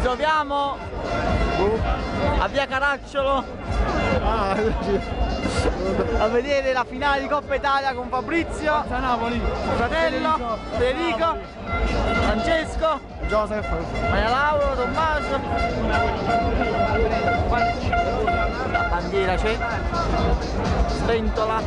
troviamo a via Caracciolo a vedere la finale di Coppa Italia con Fabrizio, fratello, Federico, Francesco, Joseph, Maria Laura, Tommaso. La bandiera c'è, sventola.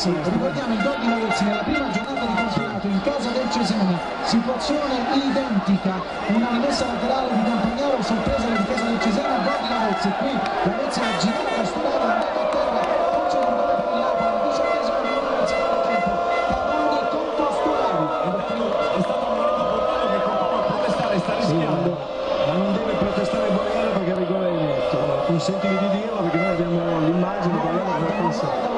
Ricordiamo il gol di Lavezzi nella prima giornata di campionato in casa del Cesena, situazione identica, una rimessa laterale di Campagnaro, sorpresa la difesa del Cesena, gol di Lavezzi. Qui Lavezzi ha girato a studiare, è andato a terra, poi c'è un gol per il Napoli, al 18esimo minuto del secondo tempo, Cavani contro Sturari. È stato un momento importante che continua a protestare, sta rischiando, ma non deve protestare Borriello perché il rigore è netto. Consentimi di dirlo perché noi abbiamo l'immagine, Borriello per pensare.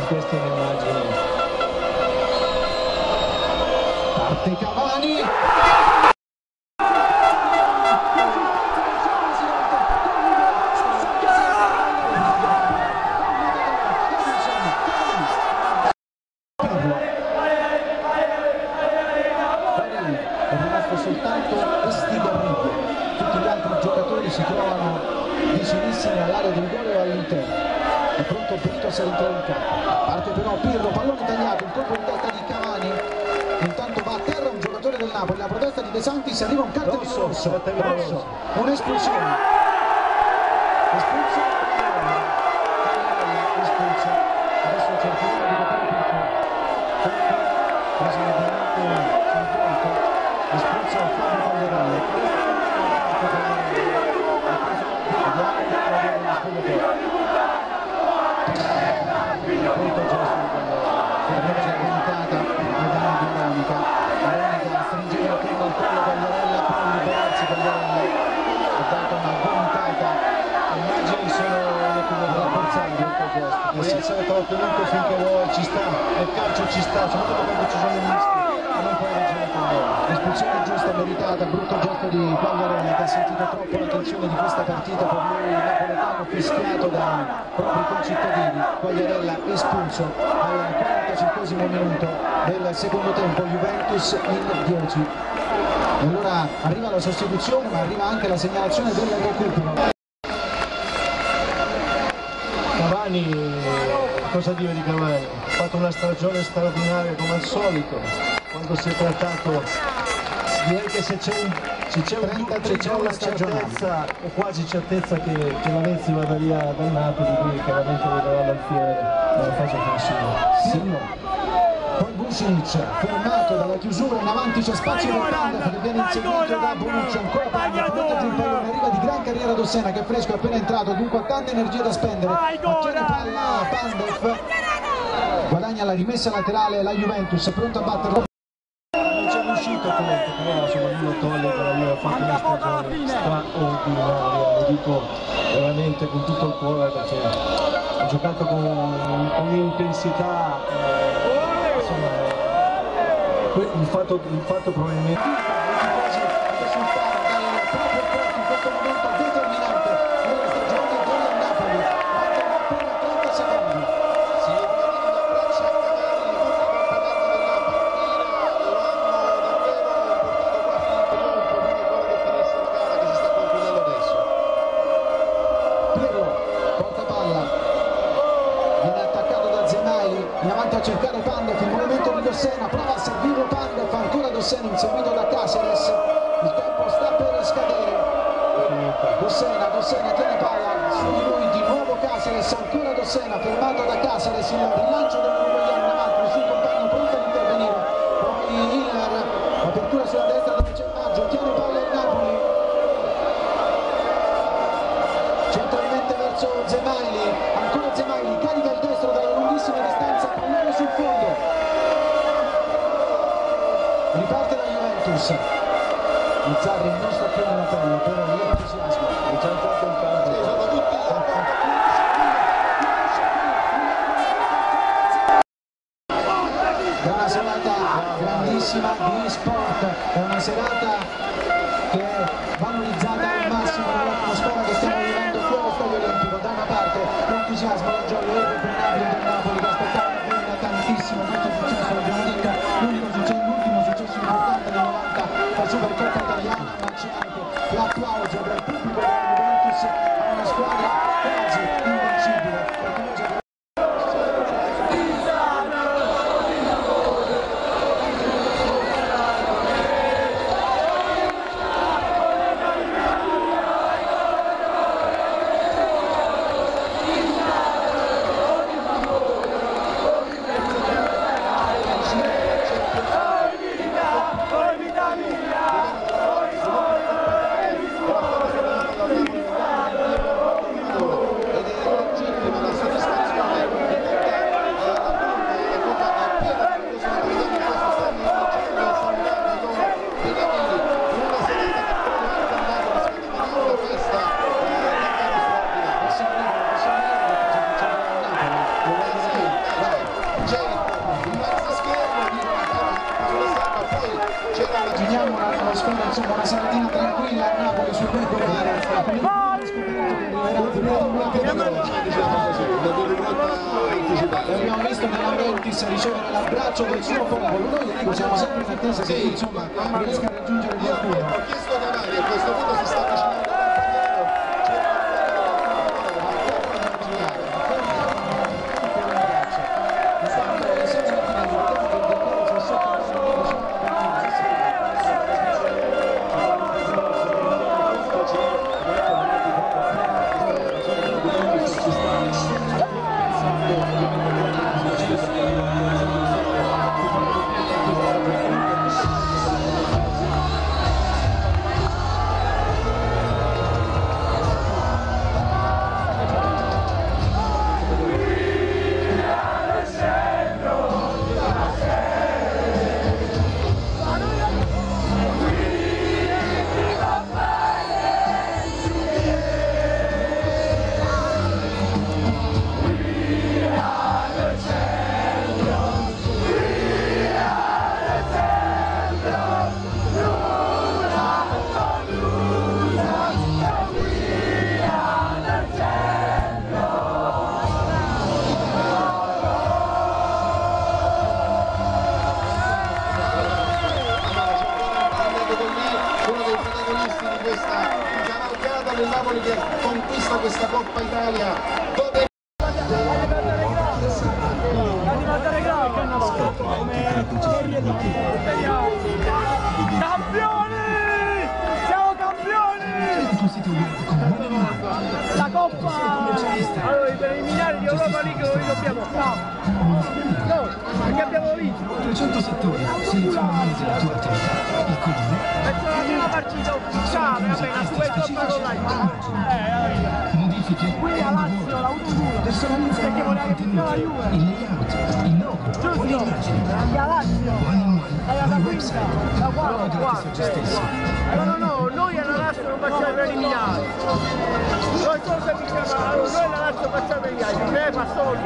Questa è l'immagine. Parte Cavani. È rimasto soltanto Estigarribia. Tutti gli altri giocatori si trovano vicinissimi all'area del gol o all'interno. È pronto Britos a entrare in campo. Parte però Pirlo, pallone tagliato, il colpo di testa di Cavani. Intanto va a terra un giocatore del Napoli, la protesta di De Santis, arriva un cartellino rosso. Un'espulsione. Espulsione. Adesso cercheremo di capire perché. Presumibilmente sul volto. Espulso a Fabio Calderale. Vediamo il spogliatoio. Veronica stringeva prima il collo Quagliarella, poi liberarsi Quagliarella ha dato una gomitata. Immagini sono le come della Porzani, puoi essere trattenuto finché vuoi, ci sta, nel calcio ci sta, soprattutto quando ci sono i mischi e non puoi reggere con loro. L'espulsione giusta, meritata, brutto gesto di Quagliarella che ha sentito troppo la tensione di questa partita, per lui il napoletano fischiato da propri concittadini. Quagliarella espulso al 45esimo minuto del secondo tempo, Juventus in 10. E allora arriva la sostituzione, ma arriva anche la segnalazione del recupero. Cavani, cosa dire di Cavani? Ha fatto una stagione straordinaria come al solito, quando si è trattato, direi che se c'è una certezza o quasi certezza che Lavezzi vada via dal Napoli, quindi chiaramente vedrà l'alfiere nella fase offensiva. Sì. Poi Vucinic, fermato dalla chiusura, in avanti c'è spazio per Pandef che viene inseguito da Bonucci, ancora Pandef, mette giù il pallone, arriva di gran carriera Dossena che è fresco, è appena entrato, dunque ha tanta energia da spendere, ottiene palla Pandef, guadagna la rimessa laterale la Juventus, pronto a batterlo. Non c'è riuscito comunque, però insomma non lo toglie dalla Juve, ha fatto una stagione straordinaria, lo dico veramente con tutto il cuore perché ha giocato con un'intensità, insomma il fatto probabilmente in avanti a cercare Pandolf, il movimento di Dossena, prova a servirlo Pandolf, ancora Dossena inseguito da Caceres, il tempo sta per scadere. Dossena tiene palla, su di lui di nuovo Caceres, ancora Dossena, fermato da Caceres, il rilancio dell'Uruguayan in avanti, il suo compagno pronto ad intervenire, poi Hiller, apertura sulla destra dove c'è Maggio, tiene palla il Napoli, centralmente verso Zemaili, ancora Zemaili, carica il destro dalla lunghissima distanza, pallone sul fondo, riparte la Juventus, Bizzarri non sta più nella palla, però l'entusiasmo è già entrato in campo, sono tutti è una serata grandissima di sport, è una serata che è valorizzata al massimo nell'atmosfera che stiamo vivendo qui allo Stadio Olimpico. Da una parte l'entusiasmo, la gioia irrefrenabile del Napoli che aspettava da tantissimo questo successo, l'abbiamo detto, l'ultimo successo importante del 90 la Supercoppa italiana, ma c'è anche l'applauso del pubblico della Juventus a una squadra quasi invincibile, perché noi abbiamo immaginiamo un'atmosfera, insomma una seratina tranquilla a Napoli sul Borgo abbiamo visto De Laurentiis ricevere l'abbraccio del suo popolo, noi dico siamo sempre in attesa che insomma riesca a raggiungere qualcuno. Ho chiesto a Navani, a questo punto si sta avvicinando del Napoli che conquista questa Coppa Italia. Dove... Campioni! Siamo campioni! La Coppa! Allora, i preliminari di Europa League noi dobbiamo fare. No, perché abbiamo vinto. 300 settori, selezione mese la tua attività. Il comune. È la prima partita ufficiale, vabbè, la Supercoppa con la modifiche. Qui a Lazio la 1-1. Personalizza perché voleva che vinceva la Juve. il layout, il logo, Giusto. l'immagine. A Lazio. Era la quinta, la quarta. No, noi alla Lazio non facciamo preliminari. Noi solo se vinciamo, noi alla Lazio facciamo i viaggi, noi passano lì.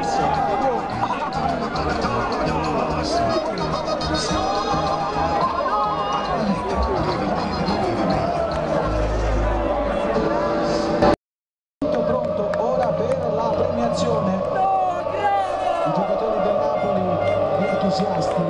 pronto ora per la premiazione. I giocatori del Napoli, gli entusiasti.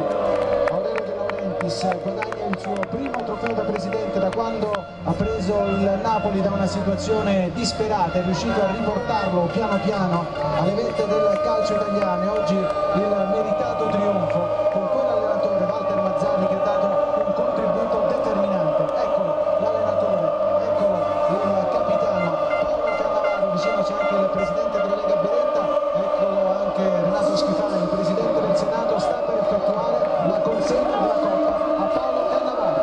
Aurelio De Laurentiis guadagna il suo primo trofeo da presidente da quando ha preso il Napoli da una situazione disperata, è riuscito a riportarlo piano piano alle vette del calcio italiano e oggi il meritato trionfo con quell'allenatore Walter Mazzarri che ha dato un contributo determinante. Eccolo l'allenatore, eccolo il capitano Paolo Cannavaro, vicino c'è anche il presidente della Lega Beretta, eccolo anche Renato Schifani, il presidente del Senato, sta per effettuare la consegna della Coppa a Paolo Cannavaro.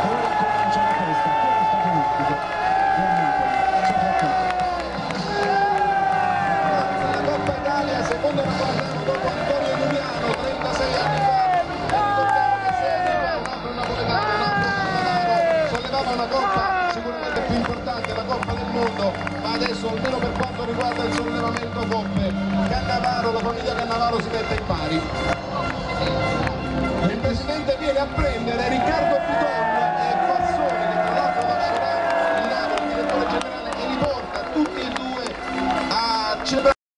Ora comincia la festa, pieno stagionistica del Napoli, soprattutto. La Coppa Italia, secondo la guardiamo dopo Antonio Giuliano, 36 anni fa. Sollevava una coppa sicuramente più importante, la Coppa del Mondo, ma adesso almeno per quanto riguarda il sollevamento coppe, Cannavaro, la famiglia Cannavaro si mette in pari. Il presidente viene a prendere, ricarica